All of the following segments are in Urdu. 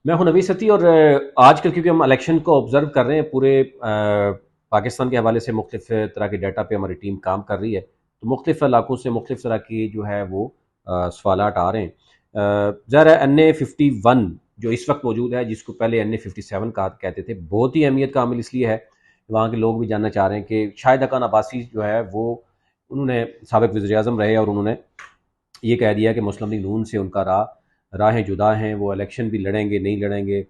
میں ہوں نوی ستی، اور آج کل کیونکہ ہم الیکشن کو آبزرو کر رہے ہیں پورے پاکستان کے حوالے سے، مختلف طرح کے ڈیٹا پہ ہماری ٹیم کام کر رہی ہے، تو مختلف علاقوں سے مختلف طرح کی جو ہے وہ سوالات آ رہے ہیں۔ ظاہر ہے NA51 جو اس وقت موجود ہے، جس کو پہلے NA57 کہتے تھے، بہت ہی اہمیت کا عامل اس لیے ہے، وہاں کے لوگ بھی جاننا چاہ رہے ہیں کہ شاہد حقان عباسی جو ہے وہ، انہوں نے سابق وزیر اعظم رہے، اور انہوں نے یہ کہہ دیا کہ مسلم لیگ نون سے ان کا راہیں جدا ہیں، وہ الیکشن بھی لڑیں گے نہیں لڑیں گے۔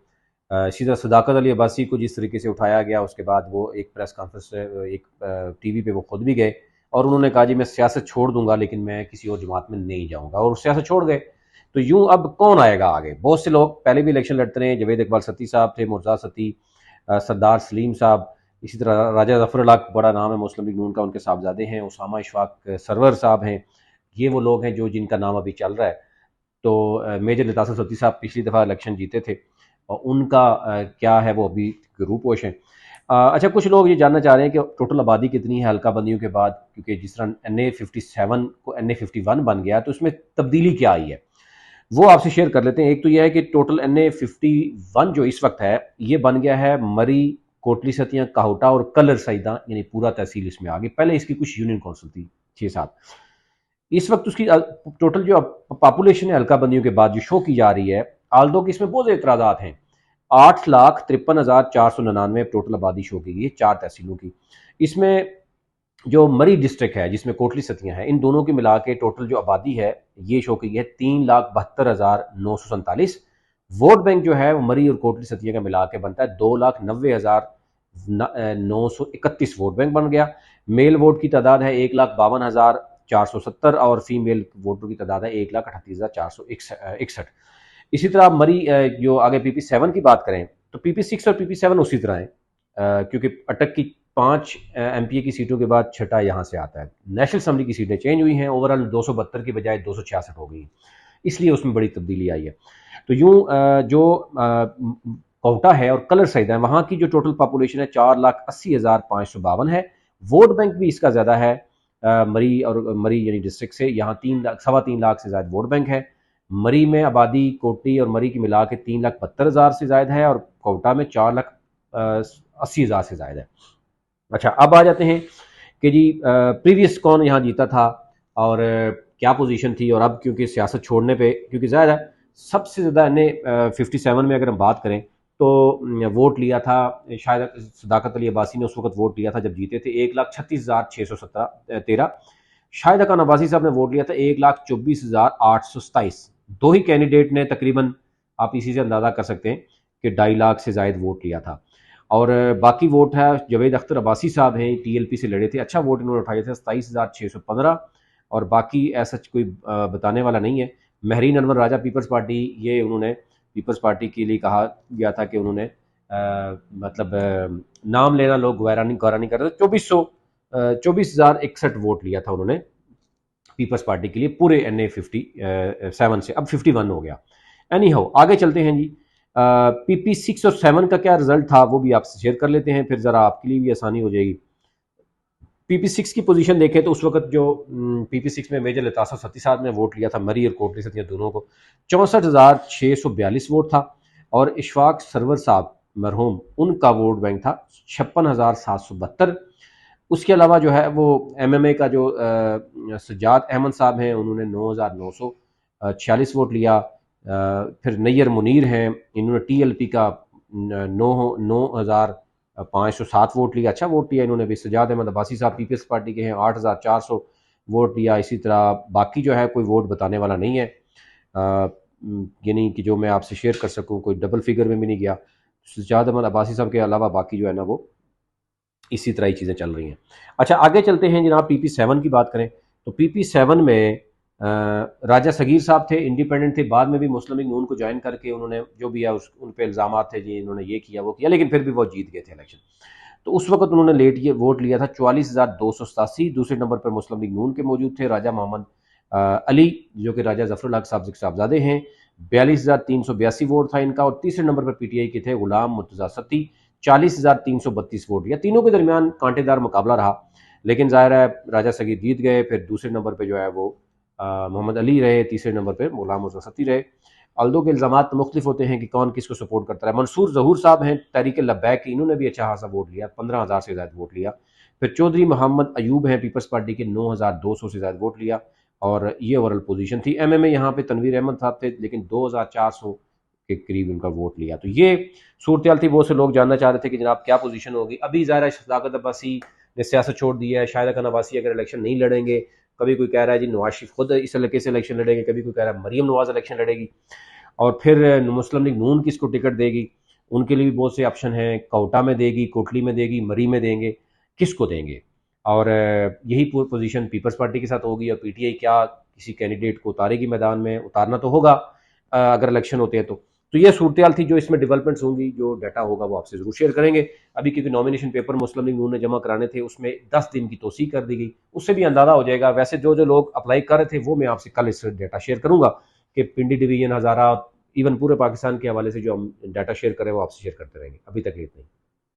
اسی طرح صداقت علی عباسی کو جس طریقے سے اٹھایا گیا، اس کے بعد وہ ایک پریس کانفرنس، ایک ٹی وی پہ وہ خود بھی گئے، اور انہوں نے کہا جی میں سیاست چھوڑ دوں گا لیکن میں کسی اور جماعت میں نہیں جاؤں گا، اور سیاست چھوڑ گئے۔ تو یوں اب کون آئے گا آگے؟ بہت سے لوگ پہلے بھی الیکشن لڑتے رہے ہیں، جاوید اقبال ستی صاحب تھے، مرزا ستی، سردار سلیم صاحب، اسی طرح راجہ ظفر اللہ بڑا نام ہے مسلم لیگ نون کا، ان کے صاحبزادے ہیں، اسامہ اشفاق سرور صاحب ہیں، یہ وہ لوگ ہیں جو جن کا نام ابھی چل رہا ہے۔ تو میجر لطاف ستی صاحب پچھلی دفعہ الیکشن جیتے تھے، اور ان کا کیا ہے وہ ابھی روپوش ہیں۔ اچھا، کچھ لوگ یہ جاننا چاہ رہے ہیں کہ ٹوٹل آبادی کتنی ہے حلقہ بندیوں کے بعد، کیونکہ جس طرح NA57 کو NA51 بن گیا تو اس میں تبدیلی کیا آئی ہے، وہ آپ سے شیئر کر لیتے ہیں۔ ایک تو یہ ہے کہ ٹوٹل NA51 جو اس وقت ہے، یہ بن گیا ہے مری، کوٹلی ستیاں، کاہوٹا اور کلر سیداں، یعنی پورا تحصیل اس میں آ گئی۔ پہلے اس کی کچھ یونین کونسل تھی 6-7۔ اس وقت اس کی ٹوٹل جو پاپولیشن ہے حلقہ بندیوں کے بعد جو شو کی جا رہی ہے، آلدو کہ اس میں بہت سے اعتراضات ہیں، 8,53,499 ٹوٹل آبادی شو کی گئی ہے 4 تحصیلوں کی۔ اس میں جو مری ڈسٹرکٹ ہے جس میں کوٹلی ستیاں ہیں، ان دونوں کی ملا کے ٹوٹل جو آبادی ہے یہ شو کی گئی ہے 3,72,947۔ ووٹ بینک جو ہے وہ مری اور کوٹلی ستیاں کا ملا کے بنتا ہے 2,90,931 ووٹ بینک بن گیا۔ میل ووٹ کی تعداد ہے 1,52,470، اور فیمیل ووٹر کی تعداد ہے 1,38,461۔ اسی طرح مری جو آگے PP7 کی بات کریں تو PP6 اور PP7 اسی طرح ہیں، کیونکہ اٹک کی 5 MPA کی سیٹوں کے بعد چھٹا یہاں سے آتا ہے۔ نیشنل اسمبلی کی سیٹیں چینج ہوئی ہیں، اوورال 272 کی بجائے 266 ہو گئی، اس لیے اس میں بڑی تبدیلی آئی ہے۔ تو یوں جو کوٹا ہے اور کلر سیدہ ہے، وہاں کی جو ٹوٹل پاپولیشن ہے 4,80,552 ہے۔ ووٹ بینک بھی اس کا زیادہ ہے مری یعنی ڈسٹرکٹ سے، یہاں 3 لاکھ سے زائد ووٹ بینک ہے۔ مری میں آبادی کوٹی اور مری کی ملا کے 3,72,000 سے زائد ہے، اور کوٹا میں 4,80,000 سے زائد ہے۔ اچھا، اب آ جاتے ہیں کہ جی پریویس کون یہاں جیتا تھا، اور کیا پوزیشن تھی، اور اب کیونکہ سیاست چھوڑنے پہ، کیونکہ ظاہر ہے سب سے زیادہ NA57 میں اگر ہم بات کریں تو ووٹ لیا تھا شاید صداقت علی عباسی نے، اس وقت ووٹ لیا تھا جب جیتے تھے 1,36,613۔ شاہد حقان عباسی صاحب نے ووٹ لیا تھا 1,24,827۔ دو ہی کینڈیڈیٹ نے تقریباً، آپ اسی سے اندازہ کر سکتے ہیں کہ 2.5 لاکھ سے زائد ووٹ لیا تھا۔ اور باقی ووٹ ہے جاوید اختر عباسی صاحب ہیں، TLP سے لڑے تھے، اچھا ووٹ انہوں نے اٹھائے تھے 27,615، اور باقی ایسا کوئی بتانے والا نہیں ہے۔ مہرین انور راجہ پیپلز پارٹی، یہ انہوں نے پیپلز پارٹی کے لیے کہا گیا تھا کہ انہوں نے مطلب نام لینا لوگ گوارا نہیں کر رہے، 24,061 ووٹ لیا تھا انہوں نے پیپلز پارٹی کے لیے پورے NA57 سے، اب 51 ہو گیا۔ اینی ہاؤ آگے چلتے ہیں جی۔ PP6 اور 7 کا کیا رزلٹ تھا وہ بھی آپ سے شیئر کر لیتے ہیں، پھر ذرا آپ کے لیے بھی آسانی ہو جائے گی۔ PP6 کی پوزیشن دیکھیں تو اس وقت جو PP6 میں میجر لطاف ستی صاحب نے ووٹ لیا تھا مری اور کوٹلی ستیاں دونوں کو، 64,642 ووٹ تھا، اور اشفاق سرور صاحب مرحوم، ان کا ووٹ بینک تھا 56,772۔ اس کے علاوہ جو ہے وہ MMA کا جو سجاد احمد صاحب ہیں، انہوں نے 9,946 ووٹ لیا۔ پھر نیر منیر ہیں، انہوں نے TLP کا 9,507 ووٹ لیا، اچھا ووٹ لیا انہوں نے بھی۔ سجاد احمد عباسی صاحب پیپلز پارٹی کے ہیں، 8,400 ووٹ لیا۔ اسی طرح باقی جو ہے کوئی ووٹ بتانے والا نہیں ہے، یعنی کہ جو میں آپ سے شیئر کر سکوں، کوئی ڈبل فگر میں بھی نہیں گیا۔ سجاد احمد عباسی صاحب کے علاوہ باقی جو ہے نا وہ اسی طرح ہی چیزیں چل رہی ہیں۔ اچھا آگے چلتے ہیں جناب، PP7 کی بات کریں تو PP7 میں راجہ صغیر صاحب تھے، انڈیپینڈنٹ تھے، بعد میں بھی مسلم لیگ نون کو جوائن کر کے انہوں نے جو بھی ہے ان پہ الزامات تھے جی انہوں نے یہ کیا وہ کیا، لیکن پھر بھی وہ جیت گئے تھے الیکشن۔ تو اس وقت انہوں نے ووٹ لیا تھا 44,287۔ دوسرے نمبر پر مسلم لیگ نون کے موجود تھے راجہ محمد علی، جو کہ راجہ ظفر اللہ صاحب کے صاحبزادے ہیں، 42,382 ووٹ تھا ان کا، اور تیسرے نمبر پر PTI کے تھے غلام مرتضیٰ ستی، 40,332 ووٹ لیا۔ تینوں کے درمیان کانٹے دار مقابلہ رہا، لیکن ظاہر ہے راجہ صغیر جیت گئے۔ پھر دوسرے نمبر پہ جو ہے وہ محمد علی رہے، تیسرے نمبر پہ غلام مرتضیٰ ستی رہے۔ الدو کے الزامات مختلف ہوتے ہیں کہ کون کس کو سپورٹ کرتا ہے. منصور ظہور صاحب ہیں تحریک لبیک کی، انہوں نے بھی اچھا خاصا ووٹ لیا، 15,000 سے زائد ووٹ لیا. پھر چودھری محمد ایوب ہیں پیپلز پارٹی کے، 9,200 سے زائد ووٹ لیا، اور یہ اوورل پوزیشن تھی. ایم ایم اے یہاں پہ تنویر احمد صاحب تھے، لیکن 2,400 کے قریب ان کا ووٹ لیا. تو یہ صورتحال تھی. بہت سے لوگ جاننا چاہ رہے تھے کہ جناب کیا پوزیشن ہوگی. ابھی ظاہر صداقت عباسی نے سیاست چھوڑ دی ہے، شاہدہ خان عباسی اگر الیکشن نہیں لڑیں گے، کبھی کوئی کہہ رہا ہے جی نواز شریف خود اس علاقے سے الیکشن لڑیں گے، کبھی کوئی کہہ رہا ہے مریم نواز الیکشن لڑے گی، اور پھر مسلم لیگ نون کس کو ٹکٹ دے گی. ان کے لیے بھی بہت سے آپشن ہیں، کوٹا میں دے گی، کوٹلی میں دے گی، مری میں دیں گے، کس کو دیں گے. اور یہی پوزیشن پیپلز پارٹی کے ساتھ ہوگی. اور پی ٹی آئی کیا کسی کینڈیڈیٹ کو اتارے گی میدان میں؟ اتارنا تو ہوگا اگر الیکشن ہوتے ہیں تو یہ صورتحال تھی. جو اس میں ڈیولپمنٹس ہوں گی، جو ڈیٹا ہوگا، وہ آپ سے ضرور شیئر کریں گے. ابھی کیونکہ نامینیشن پیپر مسلم لیگ نون نے جمع کرانے تھے، اس میں 10 دن کی توسیع کر دی گئی، اس سے بھی اندازہ ہو جائے گا. ویسے جو لوگ اپلائی کر رہے تھے وہ میں آپ سے کل اس ڈیٹا شیئر کروں گا کہ پنڈی ڈویژن، ہزارہ، ایون پورے پاکستان کے حوالے سے جو ہم ڈیٹا شیئر کریں وہ آپ سے شیئر کرتے رہیں گے. ابھی تک اتنا ہی.